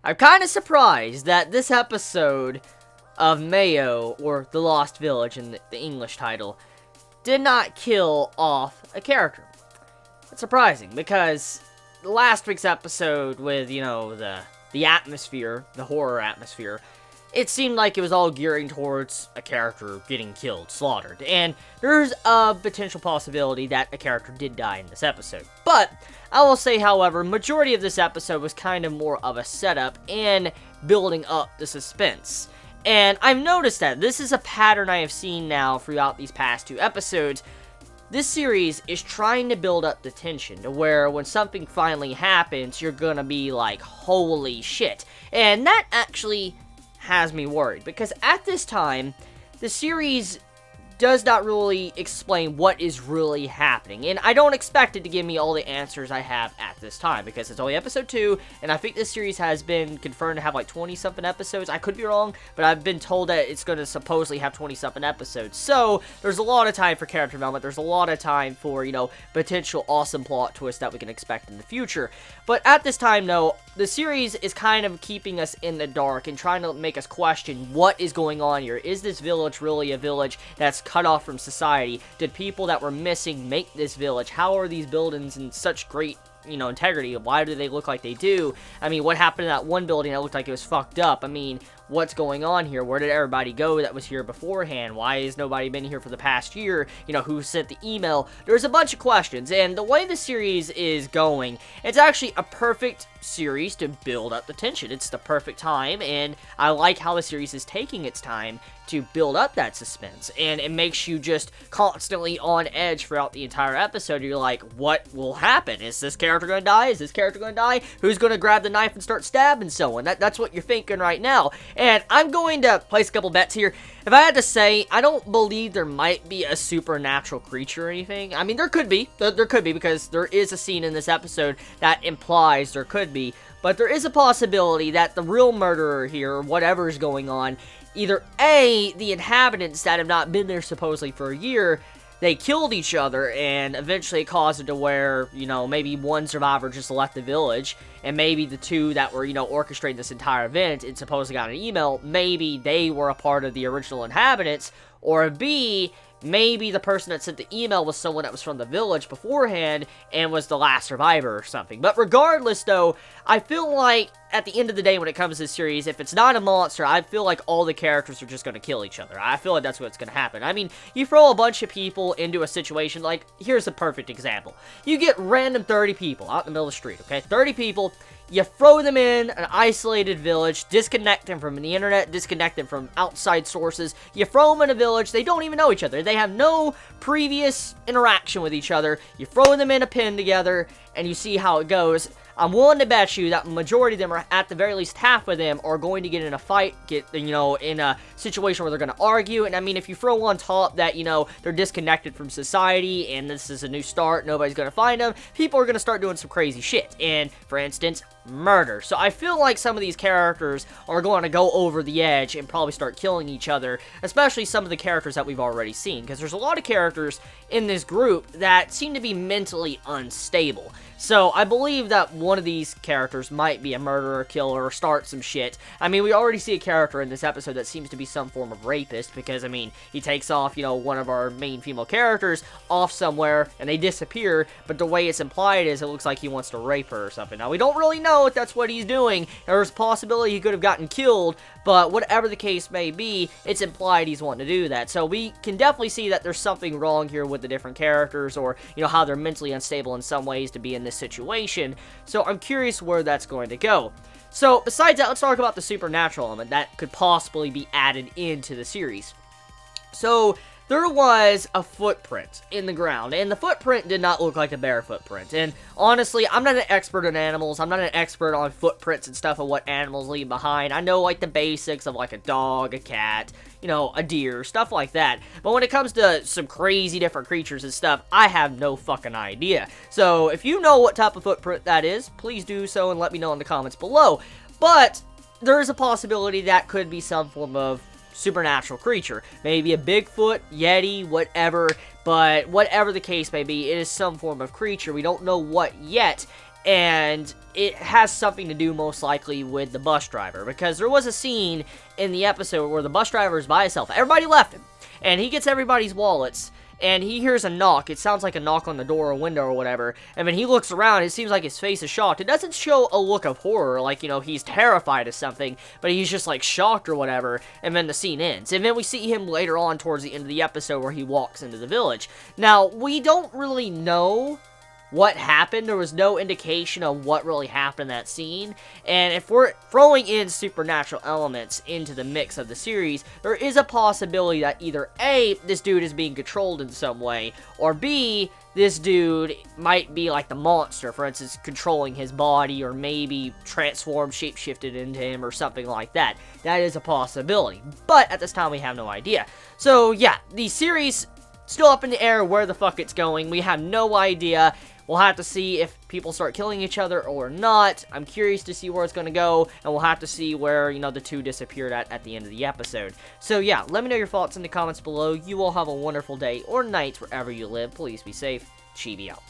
I'm kind of surprised that this episode of Mayo, or The Lost Village in the English title, did not kill off a character. It's surprising, because last week's episode with, the atmosphere, the horror atmosphere, it seemed like it was all gearing towards a character getting killed, slaughtered, and there's a potential possibility that a character did die in this episode. But I will say, however, majority of this episode was kind of more of a setup and building up the suspense. And I've noticed that this is a pattern I have seen now throughout these past 2 episodes. This series is trying to build up the tension to where when something finally happens, you're gonna be like, holy shit. And that actually has me worried, because at this time, the series does not really explain what is really happening, and I don't expect it to give me all the answers I have at this time, because it's only episode 2, and I think this series has been confirmed to have like 20-something episodes. I could be wrong, but I've been told that it's going to supposedly have 20-something episodes, so there's a lot of time for character development, there's a lot of time for, potential awesome plot twists that we can expect in the future. But at this time, though, the series is kind of keeping us in the dark and trying to make us question what is going on here. Is this village really a village that's cut off from society? Did people that were missing make this village? How are these buildings in such great, integrity? Why do they look like they do? I mean, what happened to that one building that looked like it was fucked up? I mean, what's going on here? Where did everybody go that was here beforehand? Why has nobody been here for the past year? Who sent the email? There's a bunch of questions, and the way the series is going, it's actually a perfect series to build up the tension. It's the perfect time, and I like how the series is taking its time to build up that suspense, and it makes you just constantly on edge throughout the entire episode. You're like, what will happen? Is this character gonna die? Is this character gonna die? Who's gonna grab the knife and start stabbing someone? That's what you're thinking right now. And I'm going to place a couple bets here. If I had to say, I don't believe there might be a supernatural creature or anything. I mean, there could be. There could be, because there is a scene in this episode that implies there could be. But there is a possibility that the real murderer here, or whatever is going on, either A, the inhabitants that have not been there supposedly for a year, they killed each other, and eventually it caused it to where, maybe one survivor just left the village, and maybe the 2 that were, orchestrating this entire event and supposedly got an email, maybe they were a part of the original inhabitants, or B, maybe the person that sent the email was someone that was from the village beforehand and was the last survivor or something. But regardless, though, I feel like at the end of the day when it comes to this series, if it's not a monster, I feel like all the characters are just going to kill each other. I feel like that's what's going to happen. I mean, you throw a bunch of people into a situation, like, here's a perfect example. You get random 30 people out in the middle of the street, okay? 30 people. You throw them in an isolated village, disconnect them from the internet, disconnect them from outside sources. You throw them in a village, they don't even know each other. They have no previous interaction with each other. You throw them in a pen together, and you see how it goes. I'm willing to bet you that the majority of them, are at the very least half of them, are going to get in a fight, in a situation where they're going to argue. And I mean, if you throw on top that, they're disconnected from society and this is a new start, nobody's going to find them, people are going to start doing some crazy shit. And, for instance, murder. So I feel like some of these characters are going to go over the edge and probably start killing each other, especially some of the characters that we've already seen, because there's a lot of characters in this group that seem to be mentally unstable. So I believe that one of these characters might be a murderer, killer, or start some shit. I mean, we already see a character in this episode that seems to be some form of rapist, because, I mean, he takes off, one of our main female characters off somewhere, and they disappear, but the way it's implied is it looks like he wants to rape her or something. Now, we don't really know if that's what he's doing. There's a possibility he could have gotten killed, but whatever the case may be, it's implied he's wanting to do that. So we can definitely see that there's something wrong here with the different characters, or, how they're mentally unstable in some ways to be in this situation. So I'm curious where that's going to go. So besides that, let's talk about the supernatural element that could possibly be added into the series. So there was a footprint in the ground, and the footprint did not look like a bear footprint. And honestly, I'm not an expert on animals. I'm not an expert on footprints and stuff of what animals leave behind. I know, like, the basics of, like, a dog, a cat, a deer, stuff like that. But when it comes to some crazy different creatures and stuff, I have no fucking idea. So if you know what type of footprint that is, please do so and let me know in the comments below. But there is a possibility that could be some form of supernatural creature. Maybe a Bigfoot, Yeti, whatever. But whatever the case may be, it is some form of creature. We don't know what yet. and it has something to do most likely with the bus driver, because there was a scene in the episode where the bus driver is by himself. Everybody left him, and he gets everybody's wallets, and he hears a knock. It sounds like a knock on the door or window or whatever, and when he looks around, it seems like his face is shocked. It doesn't show a look of horror, like, you know, he's terrified of something, but he's just, like, shocked or whatever, and then the scene ends. And then we see him later on towards the end of the episode where he walks into the village. Now, we don't really know what happened. There was no indication of what really happened in that scene, and if we're throwing in supernatural elements into the mix of the series, there is a possibility that either A, this dude is being controlled in some way, or B, this dude might be like the monster, for instance, controlling his body, or maybe transformed, shapeshifted into him, or something like that. That is a possibility, but at this time we have no idea. So yeah, the series still up in the air where the fuck it's going. We have no idea. We'll have to see if people start killing each other or not. I'm curious to see where it's going to go, and we'll have to see where, you know, the two disappeared at the end of the episode. So yeah, let me know your thoughts in the comments below. You all have a wonderful day or night wherever you live. Please be safe. Chibi out.